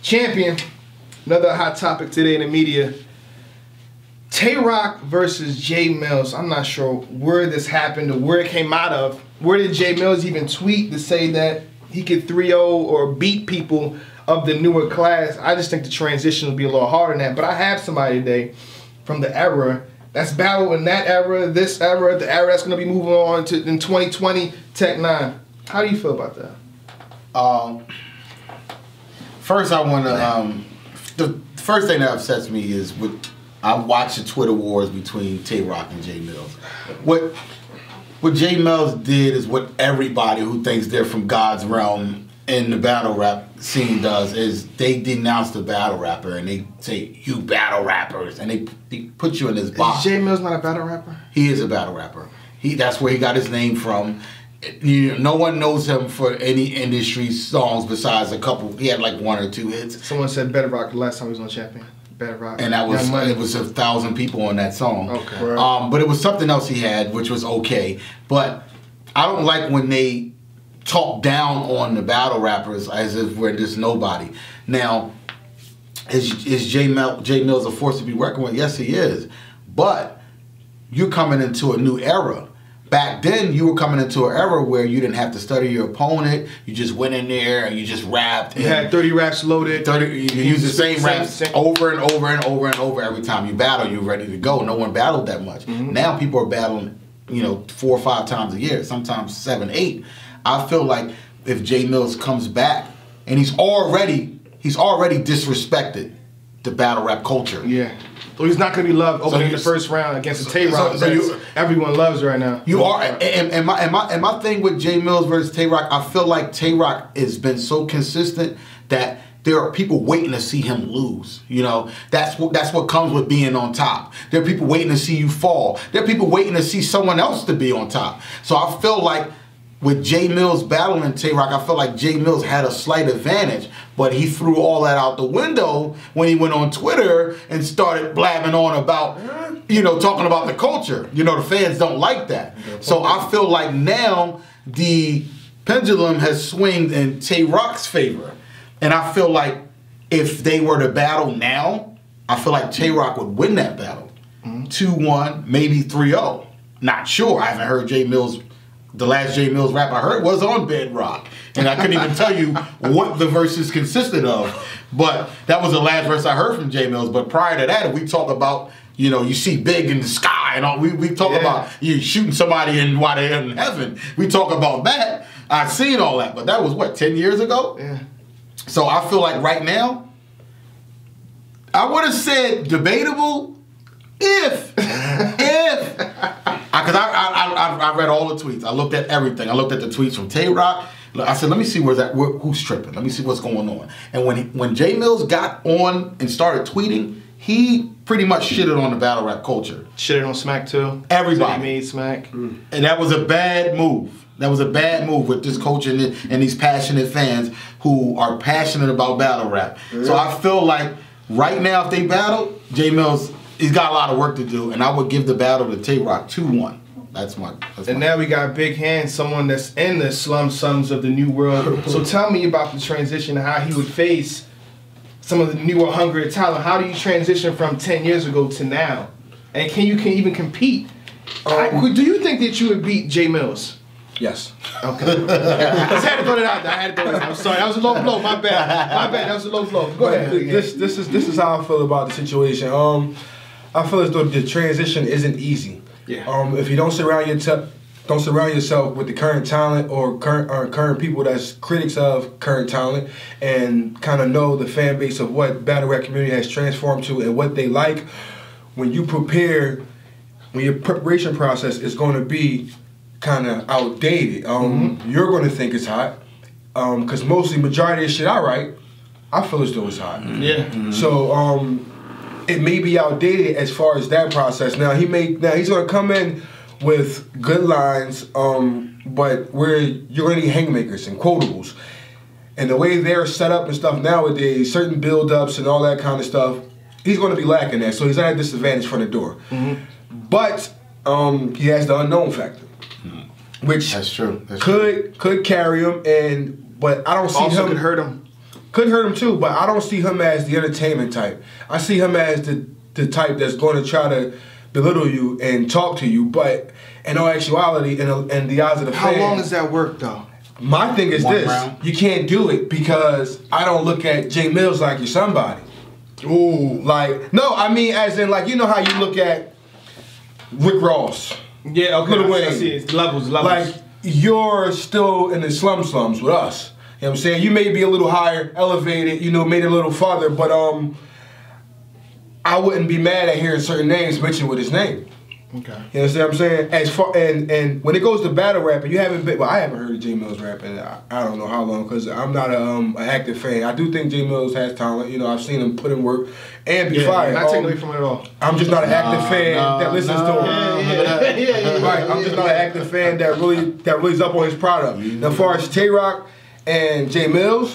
Champion, another hot topic today in the media. Tay Roc versus Jae Millz. I'm not sure where this happened or where it came out of. Where did Jae Millz even tweet to say that he could 3-0 or beat people of the newer class? I just think the transition will be a little harder than that. But I have somebody today from the era that's battled in that era, this era, the era that's going to be moving on to in 2020, Tech 9. How do you feel about that? First, I want to. The first thing that upsets me is I watch the Twitter wars between Tay Roc and Jae Millz. What Jae Millz did is what everybody who thinks they're from God's realm in the battle rap scene does, is they denounce the battle rapper and they say, "You battle rappers," and they put you in this box. Is Jae Millz not a battle rapper? He is a battle rapper. That's where he got his name from. No one knows him for any industry songs besides a couple. He had like 1 or 2 hits. Someone said Better Rock the last time he was on Champion. Better Rock. And that was it was 1,000 people on that song. Okay. Right. But it was something else he had, which was okay. But I don't like when they talk down on the battle rappers as if we're just nobody. Now, is Jae Millz a force to be reckoned with? Yes, he is. But you're coming into a new era. Back then, you were coming into an era where you didn't have to study your opponent. You just went in there and you just rapped. You had 30 raps loaded. You used the same raps over and over and over and over every time you battle. You're ready to go. No one battled that much. Mm-hmm. Now people are battling, 4 or 5 times a year, sometimes 7, 8. I feel like if Jae Millz comes back and he's already disrespected the battle rap culture. Yeah. So he's not going to be loved opening the first round against the Tay Roc. Everyone loves right now. You are, and my thing with Jae Millz versus Tay Roc, I feel like Tay Roc has been so consistent that there are people waiting to see him lose. That's what comes with being on top. There are people waiting to see you fall. There are people waiting to see someone else to be on top. So I feel like with Jae Millz battling Tay Roc, I feel like Jae Millz had a slight advantage, but he threw all that out the window when he went on Twitter and started blabbing on about, talking about the culture. The fans don't like that. So I feel like now the pendulum has swung in Tay Roc's favor. And I feel like if they were to battle now, I feel like Tay Roc would win that battle. 2-1, maybe 3-0. Not sure. I haven't heard Jae Millz. The last Jae Millz rap I heard was on Bedrock. And I couldn't even tell you what the verses consisted of. But that was the last verse I heard from Jae Millz. But prior to that, if we talk about, you see big in the sky and all, we talk about you shooting somebody in while they're in heaven. We talk about that. I've seen all that. But that was, 10 years ago? Yeah. So I feel like right now, I would have said debatable if, because I read all the tweets. I looked at everything. I looked at the tweets from Tay Roc. I said, let me see who's tripping. Let me see what's going on. And when Jae Millz got on and started tweeting, he pretty much shitted on the battle rap culture. Shitted on Smack too. Everybody. So he made Smack. And that was a bad move. That was a bad move with this culture and these passionate fans who are passionate about battle rap. Yeah. So I feel like right now, if they battle, Jae Millz, he's got a lot of work to do, and I would give the battle to Tay Roc 2-1. And now we got Big Hand, someone that's in the slum sons of the new world. So tell me about the transition and how he would face some of the newer, hungrier talent. How do you transition from 10 years ago to now? And can you even compete? Do you think that you would beat Jae Millz? Yes. Okay. I just had to throw that out there. I'm sorry. That was a low blow. My bad. That was a low blow. Go ahead. This is how I feel about the situation. I feel as though the transition isn't easy. Yeah. If you don't surround yourself with the current talent or current people that's critics of current talent and kind of know the fan base of what battle rap community has transformed to and what they like, when your preparation process is going to be kind of outdated. You're going to think it's hot because majority of the shit I write, I feel as though it's hot. Yeah. So it may be outdated as far as that process. Now he's going to come in with good lines, but where you're going to need haymakers and quotables. And the way they're set up and stuff nowadays, certain build-ups and all that kind of stuff, he's going to be lacking that. So he's at a disadvantage from the door. But he has the unknown factor, which that's true. Could carry him, but I don't see also him could hurt him. Could hurt him too, but I don't see him as the entertainment type. I see him as the type that's going to try to belittle you and talk to you, but in all actuality, in the eyes of the How fans, long does that work though? my thing is this: you can't do it because I don't look at Jae Millz like you're somebody. Ooh, Like, no, I mean as in like, you know how you look at Rick Ross. yeah, okay. Lil Wayne. I see. It's levels. Like, you're still in the slums with us. You know what I'm saying? You may be a little higher, elevated, you know, made it a little farther, but I wouldn't be mad at hearing certain names mentioned with his name. Okay. You understand what I'm saying? As far and when it goes to battle rapping, you haven't been. Well, I haven't heard of Jae Millz rapping. I don't know how long because I'm not an active fan. I do think Jae Millz has talent. You know, I've seen him put in work and be fired. Not taking away from it at all. I'm just not an active fan that listens to him. Yeah. Right. I'm just not an active fan that really's up on his product. Now, as far as Tay Roc and Jae Millz,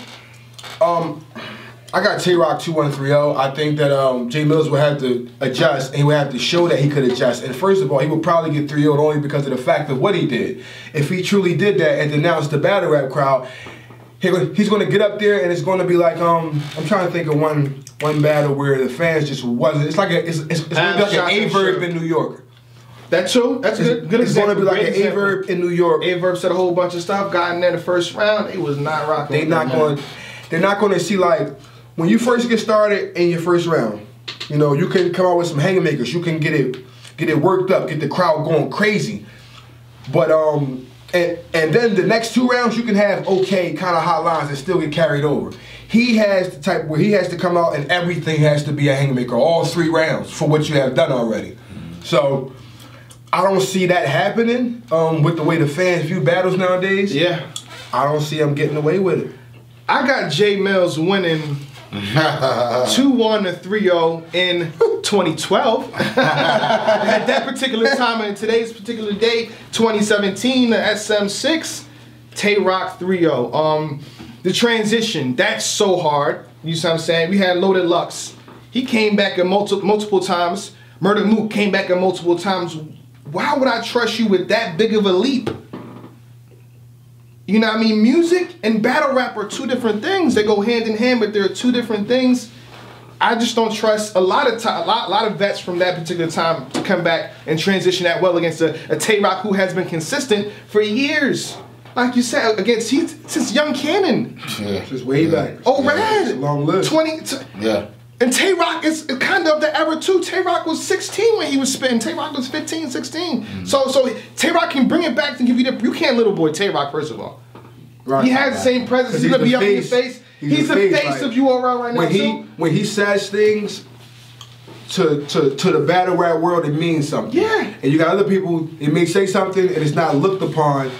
I got Tay Roc 2-1-3-0. I think that Jae Millz would have to adjust, and he would have to show that he could adjust. And first of all, he would probably get 3-0 only because of the fact of what he did. If he truly did that and denounced the battle rap crowd, he's going to get up there and it's going to be like I'm trying to think of one battle where the fans just wasn't. It's like it's going to be like an A-verb in New York. That too. That's a good It's example. going to be like an Great A-verb in New York. A-verb said a whole bunch of stuff. Got in there the first round. It was not rocking. They're not going to see like when you first get started in your first round. You know, you can come out with some haymakers. You can get it worked up, get the crowd going crazy. But and then the next 2 rounds you can have okay kind of hot lines and still get carried over. He has the type where he has to come out and everything has to be a haymaker all 3 rounds for what you have done already. So I don't see that happening with the way the fans view battles nowadays. Yeah. I don't see him getting away with it. I got Jae Millz winning 2-1-3-0 in 2012. At that particular time, in today's particular day, 2017, the SM6, Tay Roc 3-0. The transition, that's so hard. You see what I'm saying? We had Loaded Lux. He came back at multiple times. Murder Mook came back at multiple times. Why would I trust you with that big of a leap? You know what I mean? Music and battle rap are 2 different things. They go hand in hand, but they're 2 different things. I just don't trust a lot of vets from that particular time to come back and transition that well against a Tay Roc who has been consistent for years. Like you said, since Young Cannon. Yeah. Just way back. Oh, Rad. Long list. Yeah. And Tay Roc is kind of the era too. Tay Roc was 16 when he was spitting. Tay Roc was 15, 16. Mm-hmm. So Tay Roc can bring it back and give you you can't little boy Tay Roc, first of all. Right. He has the same presence. He's gonna be up in your face. He's the face like, of URL right now. When he says things to the battle rap world, it means something. Yeah. And you got other people, it may say something and it's not looked upon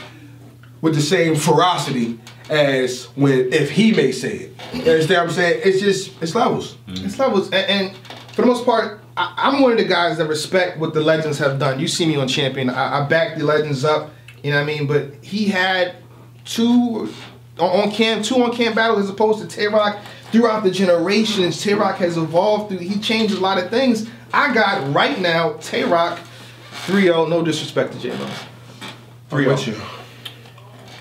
with the same ferocity as if he may say it. You understand what I'm saying? It's levels. Mm-hmm. It's levels. And for the most part, I'm one of the guys that respect what the legends have done. You see me on Champion. I back the legends up, you know what I mean? But he had 2 on-cam battles as opposed to Tay Roc. Throughout the generations, Tay Roc has evolved. He changed a lot of things. I got right now Tay Roc 3-0. No disrespect to Jae Millz. 3-0.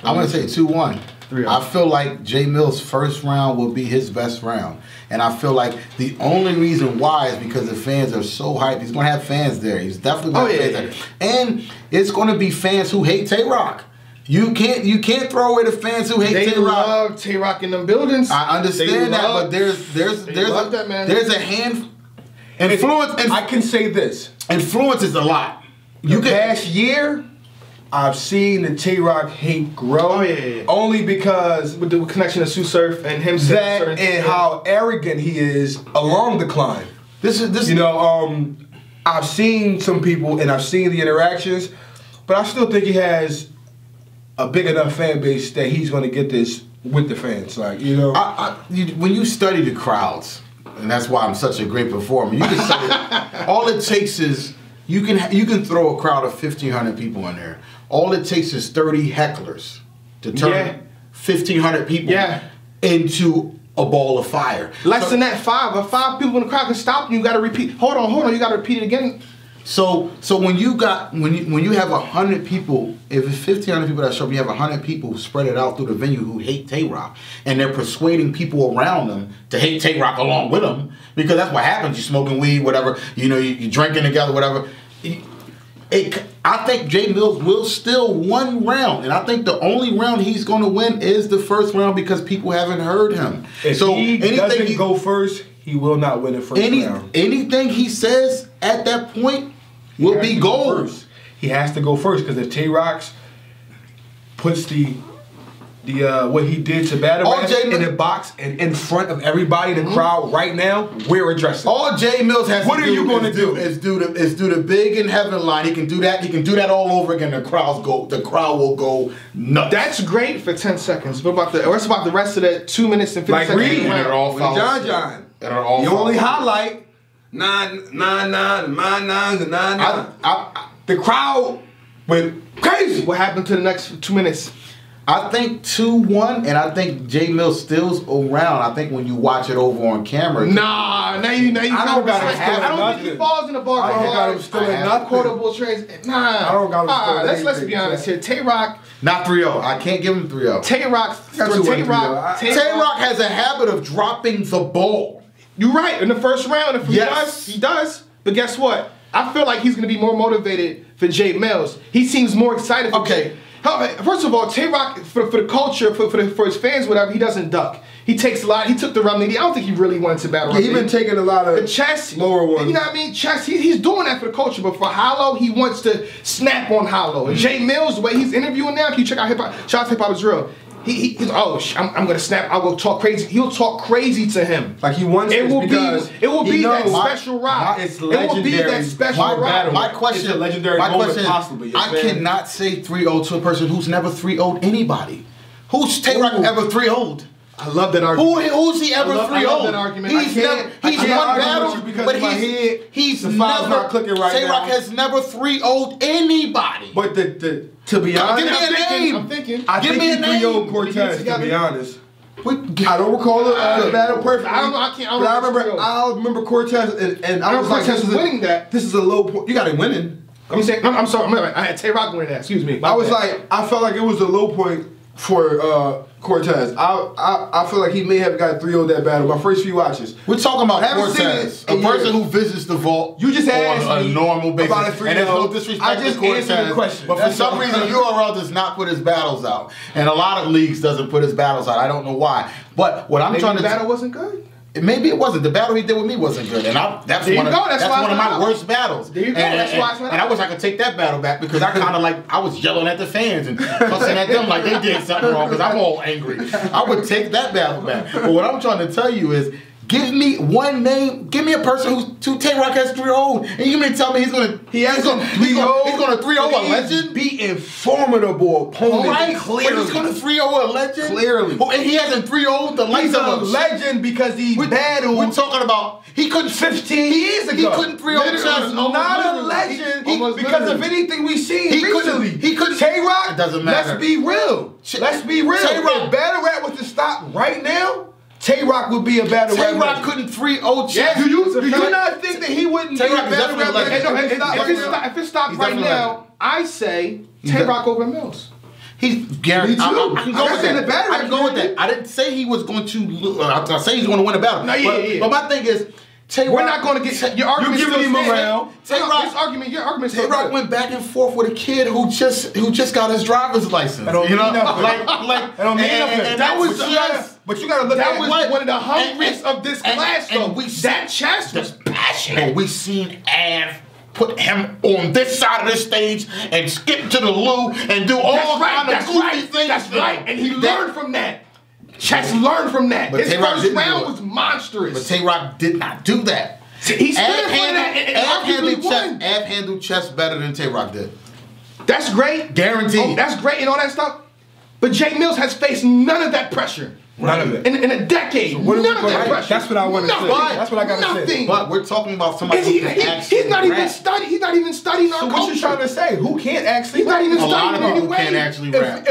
I'm going to say 2-1. I feel like Jae Millz' first round will be his best round. And I feel like the only reason why is because the fans are so hyped. He's going to have fans there. He's definitely going to have fans there. And it's going to be fans who hate Tay Roc. You can't throw away the fans who hate Tay Roc. They love Tay Roc in them buildings. I understand that, but there's a hand influence. And I can say this: influence is a lot. The past year, I've seen the Tay Roc hate grow. Only because with the connection to Sue Surf and him that and how arrogant he is along the climb. You know, I've seen some people and I've seen the interactions, but I still think he has a big enough fan base that he's going to get this with the fans. Like, you know, when you study the crowds, and that's why I'm such a great performer. You can study. All it takes is you can throw a crowd of 1,500 people in there. All it takes is 30 hecklers to turn 1,500 people into a ball of fire. Less than that, 5 people in the crowd can stop you. You got to repeat. Hold on. You got to repeat it again. So when you have 100 people, if it's 1,500 people that show up, you have 100 people spread it out through the venue who hate Tay Roc, and they're persuading people around them to hate Tay Roc along with them, because that's what happens. You're smoking weed, whatever. You know, you're drinking together, whatever. I think Jae Millz will still one round, and I think the only round he's going to win is the first round because people haven't heard him. If he doesn't go first, he will not win the first round. Anything he says at that point will be gold. He has to go first because if Tay Roc puts the what he did to Battle Rap in the box and in front of everybody in the crowd right now, we're addressing. All Jae Millz has to do is do the big in heaven line. He can do that. He can do that all over again. The crowd will go nuts. That's great for 10 seconds. What about the rest of that 2 minutes and 50 seconds? Reed, John. You only highlight 9, the crowd went crazy. What happened to the next 2 minutes? I think 2-1, and I think Jae Millz still's around. I think when you watch it over on camera. Now you I don't got him still I don't think he falls in the bar. I don't got him still in nothing. Quotable trades. Nah. I don't got him still in let's be honest here. Tay Roc. Not 3-0. I can't give him 3-0. Tay Roc has a habit of dropping the ball. You're right. In the first round, if he does. But guess what? I feel like he's going to be more motivated for Jae Millz. He seems more excited for First of all, Tay Roc, for the culture, for his fans, whatever, he doesn't duck. He takes a lot. He took the remedy. I don't think he really wanted to battle. He's been taking a lot of the chess, lower ones. You know what I mean? Chess. He's doing that for the culture. But for Hollow, he wants to snap on Hollow. And Jae Millz, the way he's interviewing now, can you check out Hip Hop? Shout out to Hip Hop is Real. He's I'm gonna snap. I'll go talk crazy. He'll talk crazy to him. Like he wants it will be that special rock. It's legendary. It will be that special rock. My question, it's a legendary moment possibly. I cannot say 3-0 to a person who's never 3-0'd anybody. Who's Tay Roc ever 3-0'd? I love that argument. Who's he ever 3-0'd? I love that argument. He's won battles, but he's never. Tay Roc has never 3-0'd anybody. But to be honest, give me a name. I'm thinking. I think he 3-0'd Cortez. To be honest. I don't recall the battle perfectly. I don't know. I remember Cortez, and I was like, Cortez was winning that. This is a low point. You got him winning. I'm sorry. I had Tay Roc winning that. Excuse me. I felt like it was a low point for Cortez. I feel like he may have got 3-0 that battle. My first few watches. We're talking about Cortez, a person who visits the vault. You just asked on a normal basis, about a 3-0. And there's no disrespect to Cortez. But for some reason, URL does not put his battles out, and a lot of leagues doesn't put his battles out. I don't know why. But what I'm trying to the battle wasn't good. Maybe it wasn't. The battle he did with me wasn't good, and that's one of my worst battles. There you go. That's why. And I wish I could take that battle back because I kind of I was yelling at the fans and fussing at them like they did something wrong because I'm all angry. I would take that battle back. But what I'm trying to tell you is, give me one name. Give me a person who Tay Roc has 3-0, and you mean tell me he's gonna 3-0 a legend? Beating formidable opponent. Right, clearly. But he's gonna 3-0 a legend. Clearly, and he hasn't 3-0 the likes of a legend because he battled. We're talking about he couldn't 15 years ago. He couldn't 3-0 Chess. Not a legend because of anything we've seen recently. He couldn't. Tay Roc. It doesn't matter. Let's be real. Let's be real. Tay Roc. If battle rap was to stop right now, Tay Roc would be a battle rap. Tay Roc couldn't 3-0 Chess. Do you not think that he wouldn't be a battle rap legend? If it stopped right now, I say Tay Roc over Millz. He's guaranteed. I can go with that. I can go with that. I didn't say he was going to. I say he's going to win a battle. No, yeah. But my thing is, Tay Roc. We're not going to get your argument. You're giving him around. Tay Roc. Your argument. Tay Roc went back and forth with a kid who just got his driver's license. I don't mean nothing. I don't mean nothing. And that was just. But you got to look at that was one of the hungriest of this class, though. That chest was passionate. And we seen Av put him on this side of the stage and skip to the loo and do all kind of goofy things. That's right. And he learned from that. Chess learned from that. His first round was monstrous. But Tay Roc did not do that. He stood for that and Av handled chess better than Tay Roc did. That's great. Guaranteed. That's great and all that stuff. But Jae Millz has faced none of that pressure. None of it. In a decade. What None of that right? pressure. That's what I want to say. That's what I gotta say. But we're talking about somebody who can actually He's not even studying. He's not even studying our So culture. what you trying to say? Who can't actually He's not even A lot studying of people anyway. can't actually rap.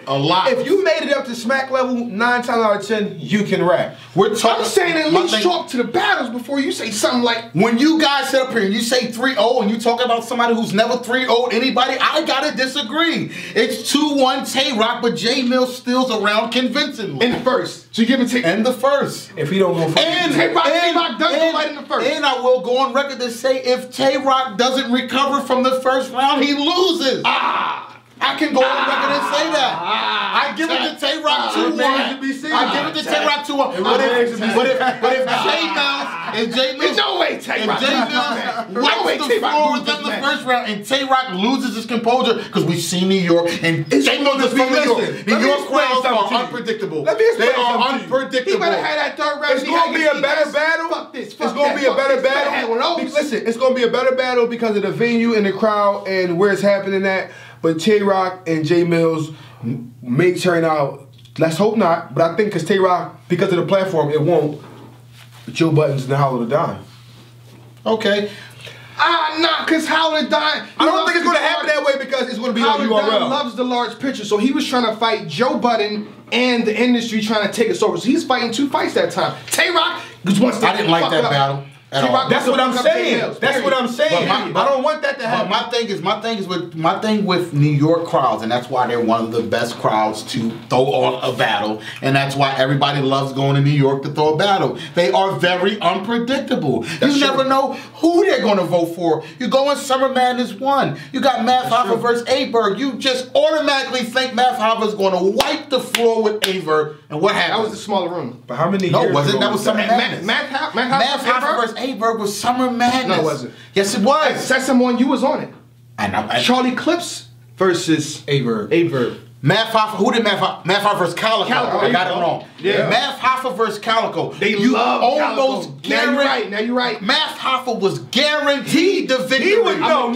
A lot. If you made it up to smack level 9 times out of 10, you can rap. We're talking. I'm saying at least show up to the battles before you say something like. When you guys sit up here and you say 3-0 and you talk about somebody who's never 3-0'd anybody, I gotta disagree. It's 2-1 Tay Roc, but Jae Millz stills around convincingly. In the first. So you give and take. In the first. If he don't go first. And Tay Roc does go right in the first. And I will go on record to say if Tay Roc doesn't recover from the first round, he loses. I can go on record and say that. I give it to Tay Roc 2-1. I give it to Tay Roc 2-1. But if Jae Millz, no way Tay Roc. if Jae Millz wipes the floor within the first round and Tay Roc loses his composure, because we've seen New York and Jae Millz is from New York. New York crowds are unpredictable. Let me explain They are something to you. unpredictable. He better have that third round. It's going to be a better battle. Fuck this. It's going to be a better battle. Listen, it's going to be a better battle because of the venue and the crowd and where it's happening at. But Tay Roc and Jae Millz may turn out, let's hope not, but I think because Tay Roc, because of the platform, it won't. Joe Budden's in the Hollow to Die. Okay. Nah, because Howard died. I don't think it's going to happen that way because it's going to be on Howard URL. loves the large picture, so he was trying to fight Joe Budden and the industry trying to take us over. So he's fighting 2 fights that time. Tay Roc wants to I didn't like that battle. That's what I'm saying. That's what I'm saying. I don't want that to happen. But my thing with New York crowds, and that's why they're one of the best crowds to throw on a battle, and that's why everybody loves going to New York to throw a battle. They are very unpredictable. You never know who they're going to vote for. You go in Summer Madness 1. You got Math Hoffa versus Aberg. You just automatically think Math Hoffa is going to wipe the floor with Aberg, and what happened? That was the smaller room. But how many No, years wasn't ago that was Summer Madness? Math Hoffa versus Aberg was Summer Madness. No, it wasn't. Yes, it was. That's someone you was on it. And Charlie Clips versus Aberg. Math Hoffa, who did Math Hoffa versus Calico? Calico, I got it there you wrong. go. Yeah. Math Hoffa versus Calico. You love almost Calico. Now you're right. Math Hoffa was guaranteed the victory. He was no.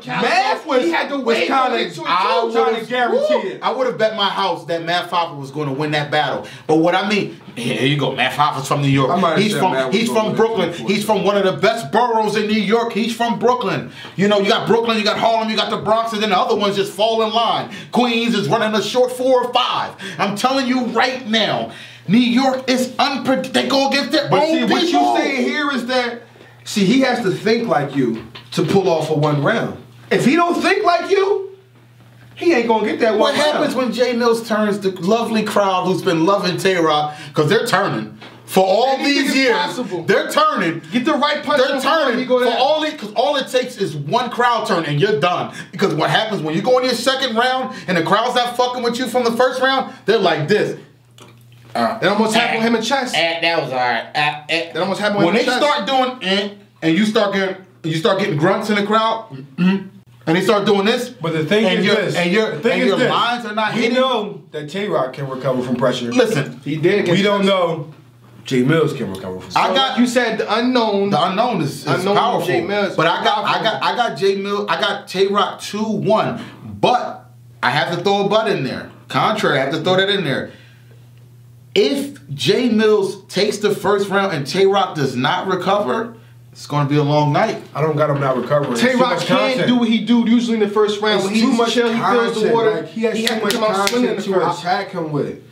Math was he had to wait kind of trying to guarantee it. I would have bet my house that Math Hoffa was going to win that battle. But what I mean, here you go. Math Hoffa's from New York. He's from Brooklyn. He's from one of the best boroughs in New York. He's from Brooklyn. You know, you got Brooklyn, you got Harlem, you got the Bronx, and then the other ones just fall in line. Queens is running a short 4 or 5. I'm telling you right now, New York is unpredictable. They go against their own people. What you saying here is that, he has to think like you to pull off a 1 round. If he don't think like you, he ain't gonna get that 1 round. What happens when Jae Millz turns the lovely crowd who's been loving Tay Roc, because they're turning for all these years. Possible. They're turning. Get the right punch. They're turning for all it takes is 1 crowd turn and you're done. Because what happens when you go in your second round and the crowd's not fucking with you from the first round, they're like this. That almost happened with him in chess. That was alright. That almost happened with him in chess. When they start doing and you start getting grunts in the crowd, and they start doing this. But the thing is this. And your lines are not hitting. We know that Tay Roc can recover from pressure. Listen, he did. We don't know Jae Millz can recover from pressure. You said the unknown. The unknown is powerful. Jae Millz, but I got Jae Millz. I got Tay Roc 2-1. But I have to throw a but in there. Contrary, I have to throw that in there. If Jae Millz takes the first round and Tay Roc does not recover, it's going to be a long night. I don't got him not recovering. Tay Roc can't do what he do usually in the first round. When he's too much chill, he feels the water. Like, he has too much content to attack him with.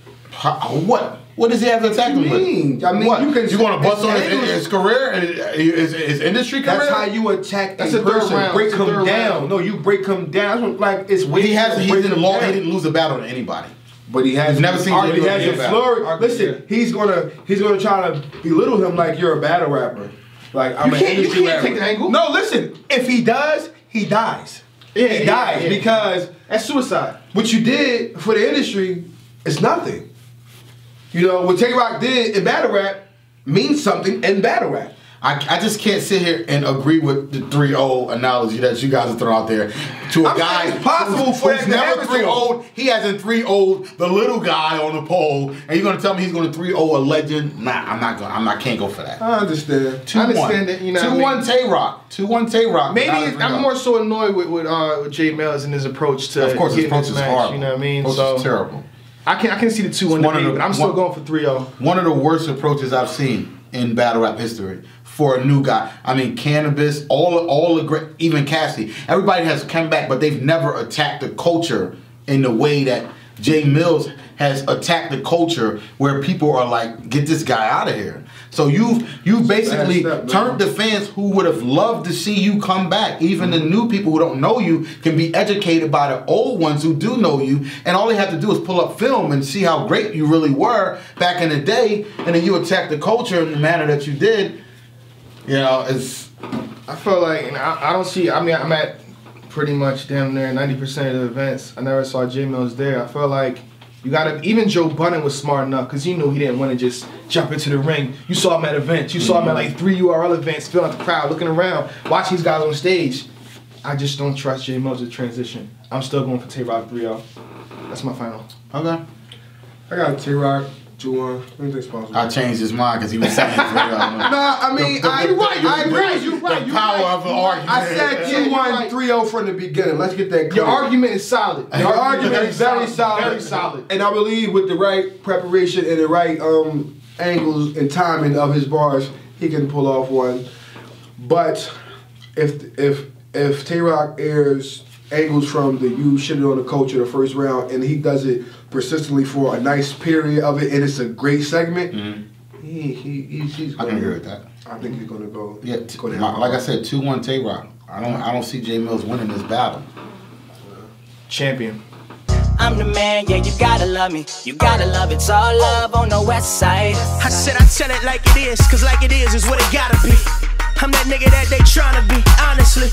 What does he have to attack him with? I mean, what? You going to bust on his career and his industry career? That's how you attack That's a third person. round. Break That's him down. round. No, you break him down. Like it's way. He didn't lose a battle to anybody. But he has never seen he has a flurry. Listen, he's gonna try to belittle him like you're a battle rapper. Like I'm an industry rapper. Take the angle. No, listen. If he does, he dies. He dies because that's suicide. What you did for the industry is nothing. You know what Tay Roc did in battle rap means something in battle rap. I just can't sit here and agree with the 3-0 analogy that you guys are throwing out there to a guy it's possible for who's that to never happen to 3-0'd. He hasn't 3-0'd the little guy on the pole, and you're gonna tell me he's gonna 3-0 a legend? Nah, can't go for that. I understand. 2-1. I understand it. You know, 2-1 Tay Roc. 2-1 Tay Roc. Maybe I'm more so annoyed with Jae Millz and his approach to. Of course, his approach is horrible. You know what I mean? Approach is terrible. I can see the 2-1 debate, but I'm still going for 3-0. One of the worst approaches I've seen in battle rap history for a new guy. I mean, Cannabis, all the great, even Cassie. Everybody has come back, but they've never attacked the culture in the way that Jae Millz has attacked the culture, where people are like, get this guy out of here. So you've basically turned the fans who would have loved to see you come back. Even the new people who don't know you can be educated by the old ones who do know you, and all they have to do is pull up film and see how great you really were back in the day, and then you attack the culture in the manner that you did. You know, it's... I feel like, and I don't see, I mean, I'm at pretty much damn near 90% of the events. I never saw Jae Millz there. I feel like you gotta, even Joe Budden was smart enough, because he knew he didn't want to just jump into the ring. You saw him at events. You saw him at like 3 URL events, filling the crowd, looking around, watching these guys on stage. I just don't trust Jae Millz to transition. I'm still going for Tay Roc 3-0. That's my final. Okay. I got Tay Roc 2-1. Anything's possible. I changed his mind because he was saying 3-0. Nah, I mean, you're right. I agree. You're right. The power of the argument. I said 2-1, 3-0 from the beginning. Let's get that clear. Your argument is solid. Your argument is very solid. Very solid. And I believe with the right preparation and the right angles and timing of his bars, he can pull off one. But if Tay Roc airs angles from the you shitted on the culture the first round, and he does it persistently for a nice period of it, and it's a great segment, he's I can agree with that. I think he's gonna go. Yeah, like I said, 2-1 Tay Roc. I don't see Jae Millz winning this battle. Champion. I'm the man, yeah, you gotta love me. You gotta love it. It's all love on the west side. I said I tell it like it is, cause like it is what it gotta be. I'm that nigga that they tryna be, honestly.